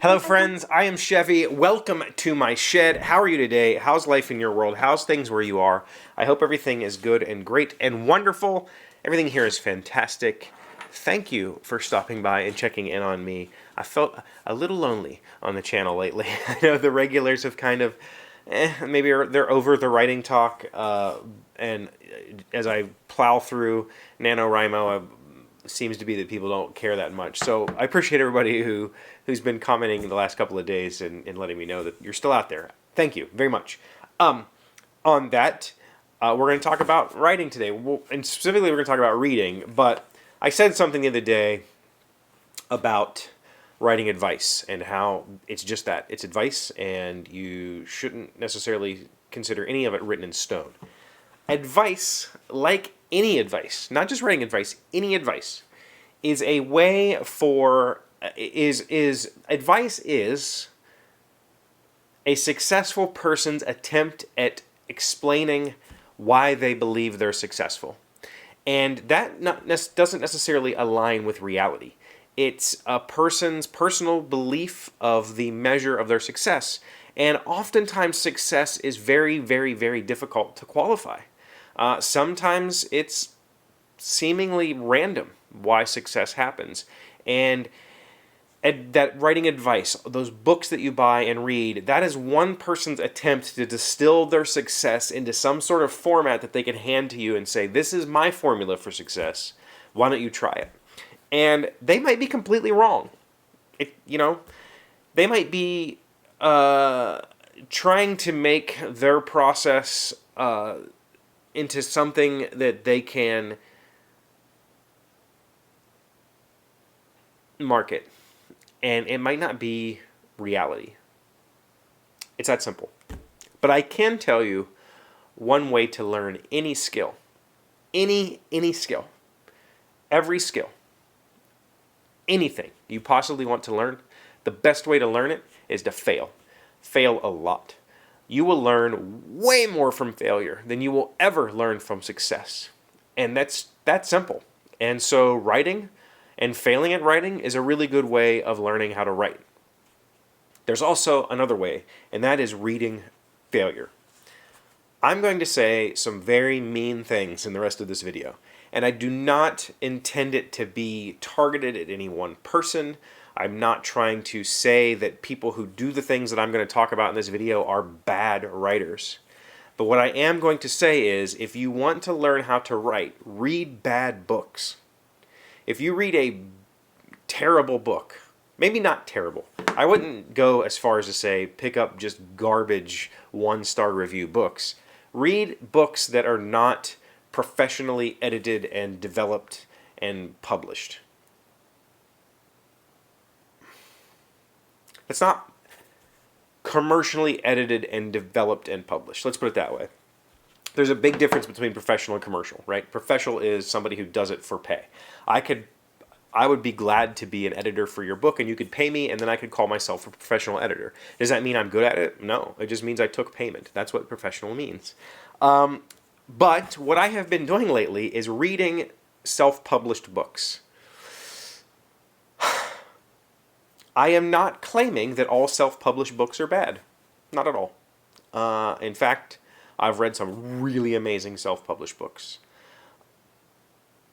Hello friends, I am Chevee. Welcome to my shed. How are you today? How's life in your world? How's things where you are? I hope everything is good and great and wonderful. Everything here is fantastic. Thank you for stopping by and checking in on me. I felt a little lonely on the channel lately. I know the regulars have kind of, maybe they're over the writing talk, and as I plow through NaNoWriMo, seems to be that people don't care that much. So I appreciate everybody who's been commenting the last couple of days and letting me know that you're still out there. Thank you very much. On that, we're going to talk about writing today, and specifically we're going to talk about reading. But I said something the other day about writing advice and how it's just that. It's advice, and you shouldn't necessarily consider any of it written in stone. Advice, like any advice, not just writing advice, any advice, is a way for, advice is a successful person's attempt at explaining why they believe they're successful. And that doesn't necessarily align with reality. It's a person's personal belief of the measure of their success. And oftentimes success is very, very, very difficult to qualify. Sometimes it's seemingly random why success happens. And that writing advice, those books that you buy and read, that is one person's attempt to distill their success into some sort of format that they can hand to you and say, this is my formula for success. Why don't you try it? And they might be completely wrong. They might be trying to make their process into something that they can market. And it might not be reality. It's that simple. But I can tell you one way to learn any skill. Any skill. Every skill. Anything you possibly want to learn, the best way to learn it is to fail. Fail a lot. You will learn way more from failure than you will ever learn from success. And that's that simple. And so writing and failing at writing is a really good way of learning how to write. There's also another way, and that is reading failure. I'm going to say some very mean things in the rest of this video, and I do not intend it to be targeted at any one person. I'm not trying to say that people who do the things that I'm going to talk about in this video are bad writers. But what I am going to say is, if you want to learn how to write, read bad books. If you read a terrible book, maybe not terrible, I wouldn't go as far as to say pick up just garbage one-star review books. Read books that are not professionally edited and developed and published. It's not commercially edited and developed and published. Let's put it that way. There's a big difference between professional and commercial, right? Professional is somebody who does it for pay. I would be glad to be an editor for your book, and you could pay me, and then I could call myself a professional editor. Does that mean I'm good at it? No. It just means I took payment. That's what professional means. But what I have been doing lately is reading self-published books. I am not claiming that all self-published books are bad. Not at all. In fact, I've read some really amazing self-published books.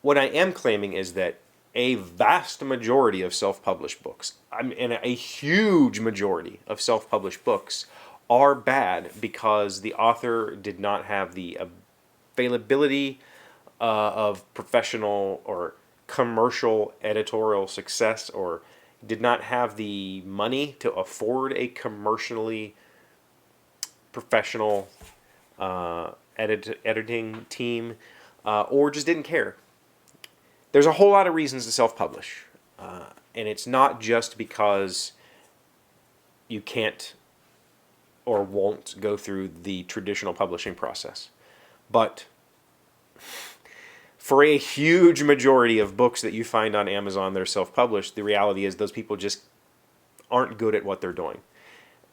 What I am claiming is that a vast majority of self-published books, and a huge majority of self-published books, are bad because the author did not have the availability of professional or commercial editorial success, or did not have the money to afford a commercially professional editing team, or just didn't care. There's a whole lot of reasons to self-publish, and it's not just because you can't or won't go through the traditional publishing process. But for a huge majority of books that you find on Amazon that are self-published, the reality is those people just aren't good at what they're doing.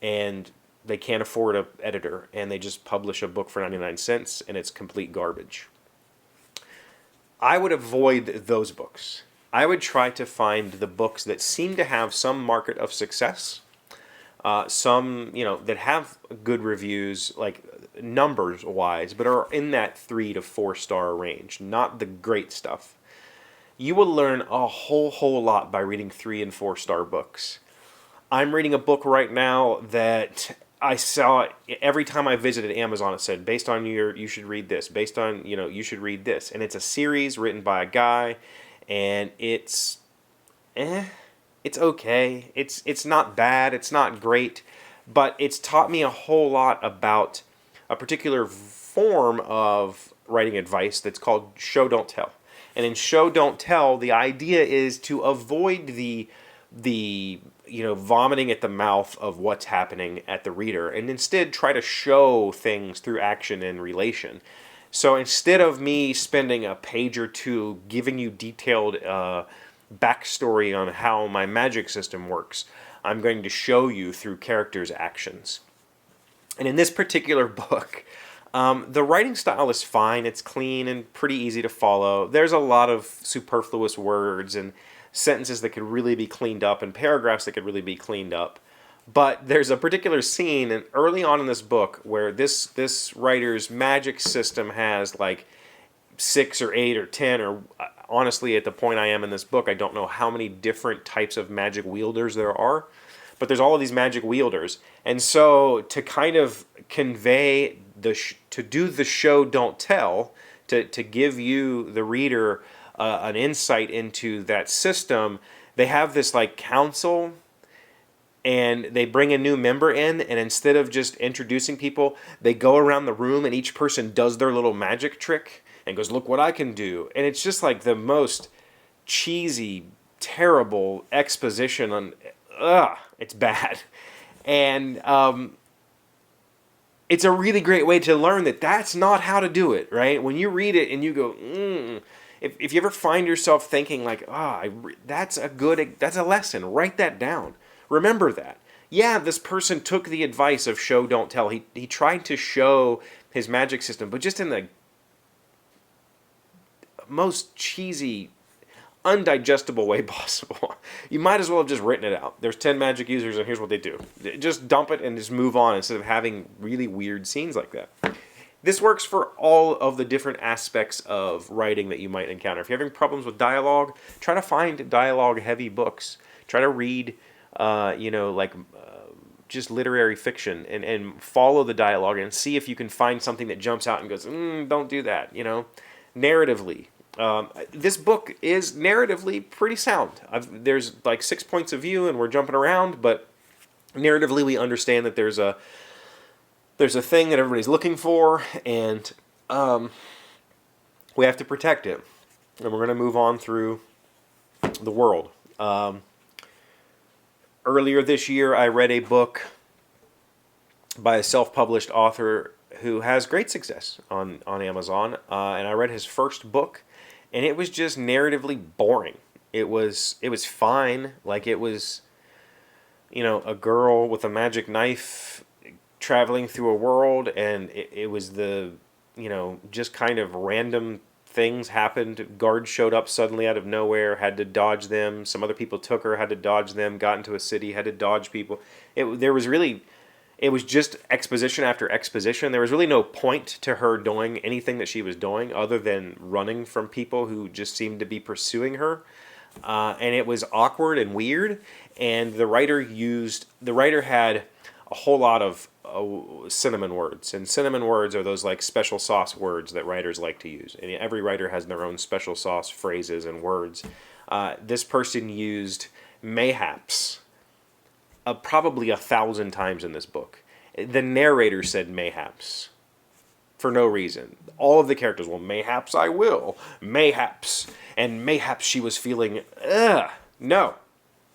And they can't afford an editor, and they just publish a book for 99 cents, and it's complete garbage. I would avoid those books. I would try to find the books that seem to have some market of success, some, that have good reviews, like numbers wise, but are in that 3 to 4 star range, not the great stuff. You will learn a whole lot by reading 3 and 4 star books. I'm reading a book right now that I saw every time I visited Amazon. It said, based on you should read this. Based on, you should read this. And it's a series written by a guy, and it's okay. It's not bad. It's not great, but it's taught me a whole lot about a particular form of writing advice that's called show don't tell. And in show don't tell, the idea is to avoid the vomiting at the mouth of what's happening at the reader, and instead try to show things through action and relation. So instead of me spending a page or two giving you detailed backstory on how my magic system works, I'm going to show you through characters' actions. And in this particular book, the writing style is fine. It's clean and pretty easy to follow. There's a lot of superfluous words and sentences that could really be cleaned up and paragraphs that could really be cleaned up. But there's a particular scene and early on in this book where this writer's magic system has like 6 or 8 or 10, or honestly at the point I am in this book, I don't know how many different types of magic wielders there are. But there's all of these magic wielders. And so to kind of convey to do the show don't tell, to give you, the reader, an insight into that system, they have this like council, and they bring a new member in, and instead of just introducing people, they go around the room and each person does their little magic trick and goes, look what I can do. And it's just like the most cheesy, terrible exposition on, it's bad. And it's a really great way to learn that that's not how to do it, right? When you read it and you go, if you ever find yourself thinking like, that's a lesson, write that down. Remember that. Yeah, this person took the advice of show don't tell. He tried to show his magic system, but just in the most cheesy, undigestible way possible. You might as well have just written it out. There's 10 magic users and here's what they do. Just dump it and just move on instead of having really weird scenes like that. This works for all of the different aspects of writing that you might encounter. If you're having problems with dialogue, try to find dialogue-heavy books. Try to read, just literary fiction and follow the dialogue and see if you can find something that jumps out and goes, don't do that, narratively. This book is narratively pretty sound. There's like 6 points of view and we're jumping around, but narratively we understand that there's a thing that everybody's looking for, and we have to protect it. And we're going to move on through the world. Earlier this year, I read a book by a self-published author who has great success on Amazon, and I read his first book, and it was just narratively boring. It was fine, like it was, a girl with a magic knife traveling through a world, and it was just kind of random things happened. Guards showed up suddenly out of nowhere, had to dodge them. Some other people took her, had to dodge them. Got into a city, had to dodge people. It was just exposition after exposition. There was really no point to her doing anything that she was doing other than running from people who just seemed to be pursuing her. And it was awkward and weird. And the writer had a whole lot of cinnamon words. And cinnamon words are those like special sauce words that writers like to use. And every writer has their own special sauce phrases and words. This person used mayhaps probably 1,000 times in this book. The narrator said mayhaps for no reason. All of the characters, well, mayhaps I will. Mayhaps. And mayhaps she was feeling, no,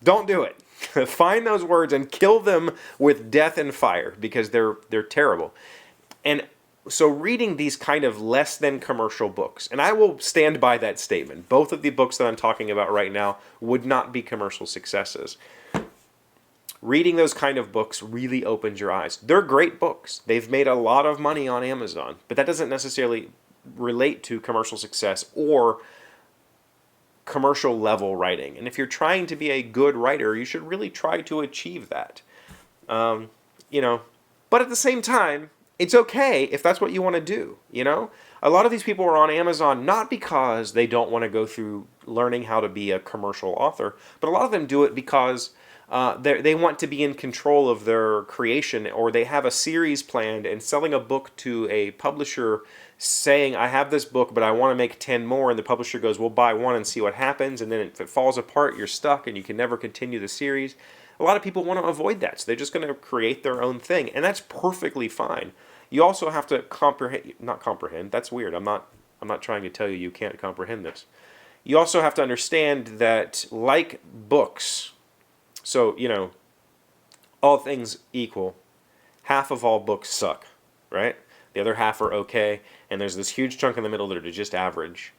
don't do it. Find those words and kill them with death and fire because they're terrible. And so reading these kind of less than commercial books, and I will stand by that statement. Both of the books that I'm talking about right now would not be commercial successes. Reading those kind of books really opens your eyes. They're great books. They've made a lot of money on Amazon, but that doesn't necessarily relate to commercial success or commercial level writing. And if you're trying to be a good writer, you should really try to achieve that. You know, but at the same time, it's okay if that's what you want to do, you know? A lot of these people are on Amazon not because they don't want to go through learning how to be a commercial author, but a lot of them do it because they want to be in control of their creation, or they have a series planned and selling a book to a publisher saying, I have this book, but I want to make 10 more, and the publisher goes, well, buy one and see what happens, and then if it falls apart, you're stuck and you can never continue the series. A lot of people want to avoid that, so they're just going to create their own thing, and that's perfectly fine. You also have to not comprehend, that's weird. I'm not trying to tell you you can't comprehend this. You also have to understand that, like books, so, you know, all things equal, half of all books suck, right? The other half are okay, and there's this huge chunk in the middle that are just average.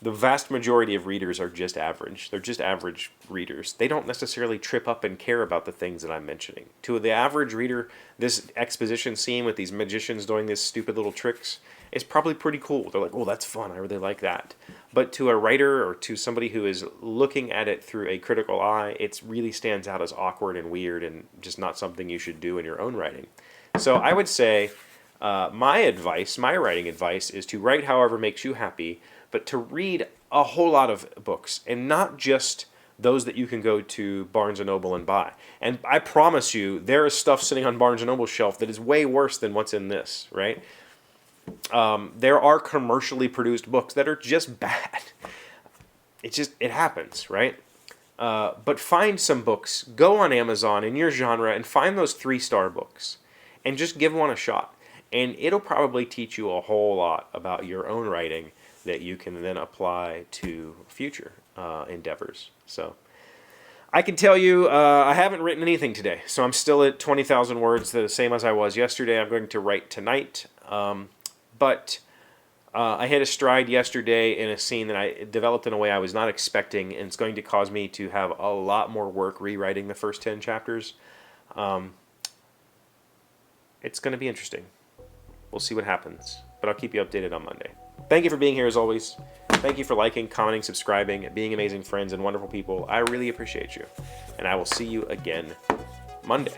The vast majority of readers are just average. They're just average readers. They don't necessarily trip up and care about the things that I'm mentioning. To the average reader, this exposition scene with these magicians doing these stupid little tricks is probably pretty cool. They're like, oh, that's fun. I really like that. But to a writer or to somebody who is looking at it through a critical eye, it really stands out as awkward and weird and just not something you should do in your own writing. So I would say my writing advice is to write however makes you happy, but to read a whole lot of books, and not just those that you can go to Barnes & Noble and buy. And I promise you, there is stuff sitting on Barnes & Noble's shelf that is way worse than what's in this, right? There are commercially produced books that are just bad. It happens, right? But find some books, go on Amazon in your genre and find those 3-star books and just give one a shot. And it'll probably teach you a whole lot about your own writing that you can then apply to future endeavors. So I can tell you I haven't written anything today, so I'm still at 20,000 words, the same as I was yesterday. I'm going to write tonight, but I hit a stride yesterday in a scene that I developed in a way I was not expecting, and it's going to cause me to have a lot more work rewriting the first 10 chapters. It's going to be interesting. We'll see what happens, but I'll keep you updated on Monday. Thank you for being here as always. Thank you for liking, commenting, subscribing, being amazing friends and wonderful people. I really appreciate you. And I will see you again Monday.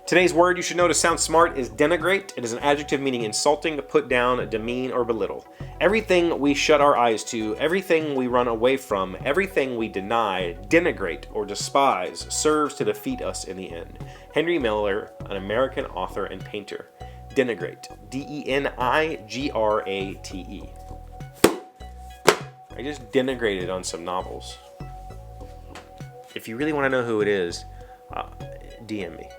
Today's word you should know to sound smart is denigrate. It is an adjective meaning insulting, put down, demean, or belittle. Everything we shut our eyes to, everything we run away from, everything we deny, denigrate, or despise serves to defeat us in the end. Henry Miller, an American author and painter. Denigrate. D-E-N-I-G-R-A-T-E. I just denigrated on some novels. If you really want to know who it is, DM me.